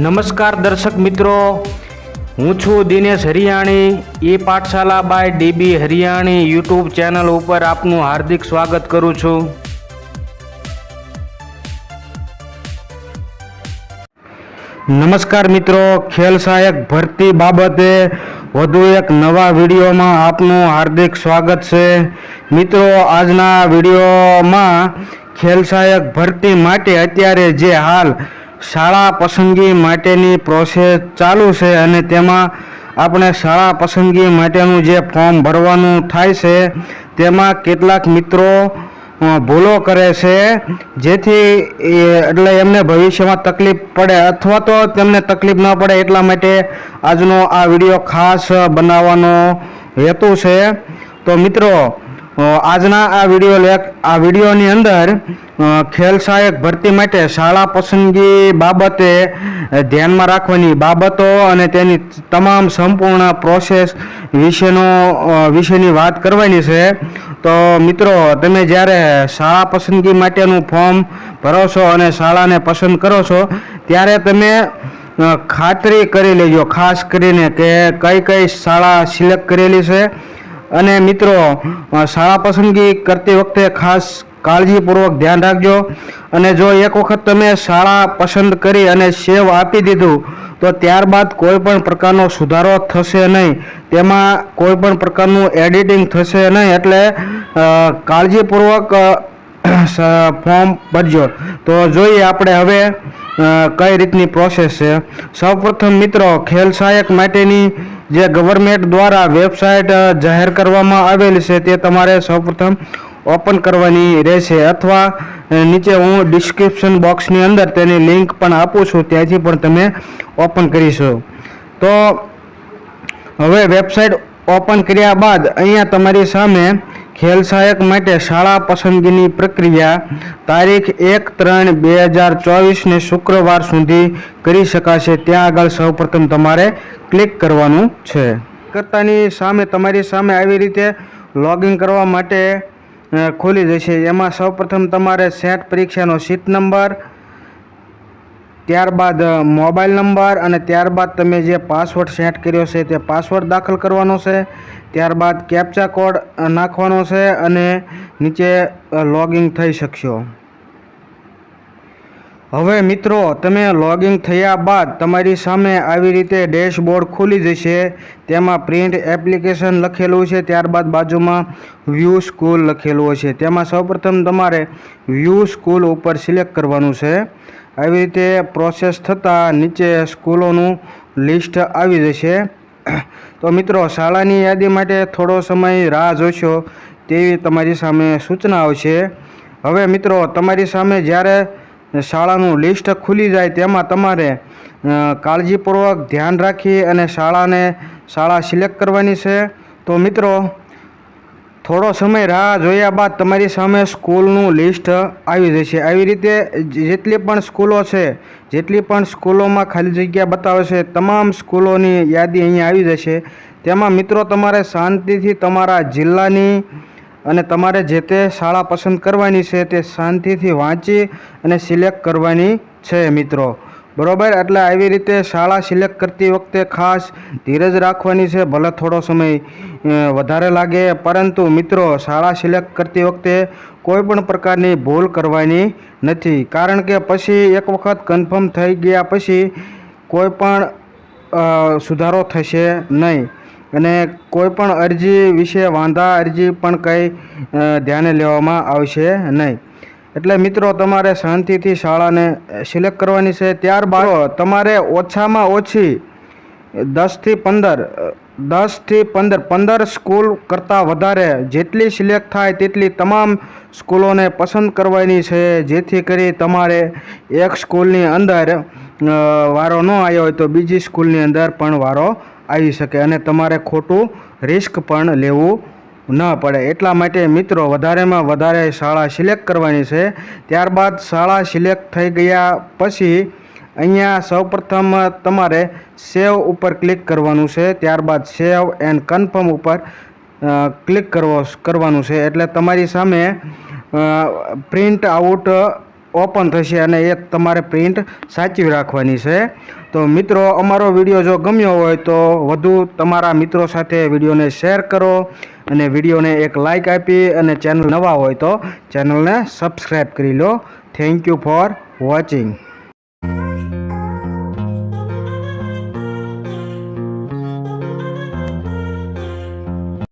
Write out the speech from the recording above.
નમસ્કાર દર્શક મિત્રો, હું છું દિનેશ હરિયાણી. એ Pathshala by D B Hariyani YouTube channel ઉપર આપનું હાર્દિક સ્વાગત કરું છું. નમસ્કાર મિત્રો, ખેલ સહાયક ભરતી બાબતે વધુ એક નવા વિડીયોમાં આપનું હાર્દિક સ્વાગત છે. મિત્રો, આજના વિડીયોમાં ખેલ સહાયક ભરતી માટે અત્યારે જે હાલ શાળા પસંદગી માટેની પ્રોસેસ ચાલુ છે અને તેમાં આપણે શાળા પસંદગી માટેનું જે ફોર્મ ભરવાનું થાય છે તેમાં કેટલાક મિત્રો ભૂલો કરે છે, જેથી એટલે એમને ભવિષ્યમાં તકલીફ પડે અથવા તો તેમને તકલીફ ન પડે એટલા માટે આજનો આ વિડીયો ખાસ બનાવવાનો હેતુ છે. તો મિત્રો, આજના આ વિડીયોની અંદર ખેલ સહાયક ભરતી માટે શાળા પસંદગી બાબતે ધ્યાનમાં રાખવાની બાબતો અને તેની તમામ સંપૂર્ણ પ્રોસેસ વિશેની વાત કરવાની છે. તો મિત્રો, તમે જ્યારે શાળા પસંદગી માટેનું ફોર્મ ભરો છો અને શાળાને પસંદ કરો છો ત્યારે તમે ખાતરી કરી લેજો ખાસ કરીને કે કઈ શાળા સિલેક્ટ કરેલી છે. અને મિત્રો, શાળા પસંદગી કરતી વખતે ખાસ કાળજીપૂર્વક ધ્યાન રાખજો. અને જો એક વખત તમે શાળા પસંદ કરી અને સેવ આપી દીધું તો ત્યારબાદ કોઈ પણ પ્રકારનો સુધારો થશે નહીં, તેમાં કોઈ પણ પ્રકારનું એડિટિંગ થશે નહીં. એટલે કાળજીપૂર્વક ફોર્મ ભરજો. તો જોઈએ આપણે હવે કઈ રીતની પ્રોસેસ છે. સૌપ્રથમ મિત્રો, ખેલ સહાયક માટેની જે ગવર્મેન્ટ દ્વારા વેબસાઇટ જાહેર કરવામાં આવેલી છે તે તમારે સૌપ્રથમ ઓપન કરવાની રહેશે, અથવા નીચે હું ડિસ્ક્રિપ્શન બોક્સની અંદર તેની લિંક પણ આપું છું, ત્યાંથી પણ તમે ઓપન કરીશો. તો હવે વેબસાઇટ ઓપન કર્યા બાદ અહીંયા તમારી સામે ખેલ સહાયક માટે શાળા પસંદગીની પ્રક્રિયા તારીખ 1/3/2024 શુક્રવાર સુધી કરી શકાશે. ત્યાં આગળ સૌપ્રથમ તમારે ક્લિક કરવાનું છે. કરતાની સામે તમારી સામે આવી રીતે લોગિન કરવા માટે ખોલી જશે. એમાં સૌપ્રથમ તમારે સેટ પરીક્ષાનો સીટ નંબર, ત્યારબાદ મોબાઈલ નંબર અને ત્યારબાદ તમે જે પાસવર્ડ સેટ કર્યો છે તે પાસવર્ડ દાખલ કરવાનો છે. ત્યારબાદ કેપ્ચા કોડ નાખવાનો છે અને નીચે લોગિન થઈ શકશો. હવે મિત્રો, તમે લોગિન થયા બાદ તમારી સામે આવી રીતે ડેશબોર્ડ ખુલી જશે. તેમાં પ્રિન્ટ એપ્લિકેશન લખેલું છે, ત્યારબાદ બાજુમાં વ્યૂ સ્કૂલ લખેલું હશે. તેમાં સૌપ્રથમ તમારે વ્યૂ સ્કૂલ ઉપર સિલેક્ટ કરવાનું છે. આવી રીતે પ્રોસેસ થતાં નીચે સ્કૂલોનું લિસ્ટ આવી જશે. તો મિત્રો, શાળાની યાદી માટે થોડો સમય રાહ જોશો તેવી તમારી સામે સૂચના આવશે. હવે મિત્રો, તમારી સામે જ્યારે શાળાનું લિસ્ટ ખુલી જાય તેમાં તમારે કાળજીપૂર્વક ધ્યાન રાખી અને શાળા સિલેક્ટ કરવાની છે. તો મિત્રો, થોડો સમય રાહ જોયા બાદ તમારી સામે સ્કૂલનું લિસ્ટ આવી જશે. આવી રીતે જેટલી પણ સ્કૂલો છે, જેટલી પણ સ્કૂલોમાં ખાલી જગ્યા બતાવે છે, તમામ સ્કૂલોની યાદી અહીંયા આવી જશે. તેમાં મિત્રો, તમારે શાંતિથી તમારા જિલ્લાની અને તમારે જે તે શાળા પસંદ કરવાની છે તે શાંતિથી વાંચી અને સિલેક્ટ કરવાની છે મિત્રો, બરાબર. એટલે આવી રીતે શાળા સિલેક્ટ કરતી વખતે ખાસ ધીરજ રાખવાની છે. ભલે થોડો સમય વધારે લાગે, પરંતુ મિત્રો, શાળા સિલેક્ટ કરતી વખતે કોઈ પણ પ્રકારની ભૂલ કરવાની નથી, કારણ કે પછી એક વખત કન્ફર્મ થઈ ગયા પછી કોઈ પણ સુધારો થશે નહીં અને કોઈ પણ અરજી વિશે અરજી પણ કંઈ ધ્યાને લેવામાં આવશે નહીં. એટલે મિત્રો, તમારે શાંતિથી શાળાને સિલેક્ટ કરવાની છે. ત્યારબાદ તમારે ઓછામાં ઓછી 10થી 15 સ્કૂલ કરતાં વધારે જેટલી સિલેક્ટ થાય તેટલી તમામ સ્કૂલોને પસંદ કરવાની છે, જેથી કરી તમારે એક સ્કૂલની અંદર વારો ન આવ્યો હોય તો બીજી સ્કૂલની અંદર પણ વારો આવી શકે અને તમારે ખોટું રિસ્ક પણ લેવું ન પડે. એટલા માટે મિત્રો, વધારેમાં વધારે શાળા સિલેક્ટ કરવાની છે. ત્યારબાદ શાળા સિલેક્ટ થઈ ગયા પછી અહીંયા સૌપ્રથમ તમારે સેવ ઉપર ક્લિક કરવાનું છે. ત્યારબાદ સેવ એન્ડ કન્ફર્મ ઉપર ક્લિક કરવાનું છે. એટલે તમારી સામે પ્રિન્ટ આઉટ ઓપન થશે અને એ તમારે પ્રિન્ટ સાચવી રાખવાની છે. તો મિત્રો, અમારો વિડીયો જો ગમ્યો હોય તો વધુ તમારા મિત્રો સાથે વિડીયોને શેર કરો અને વિડીયોને એક લાઇક આપી અને ચેનલ નવા હોય તો ચેનલને સબસ્ક્રાઈબ કરી લો. Thank you for watching.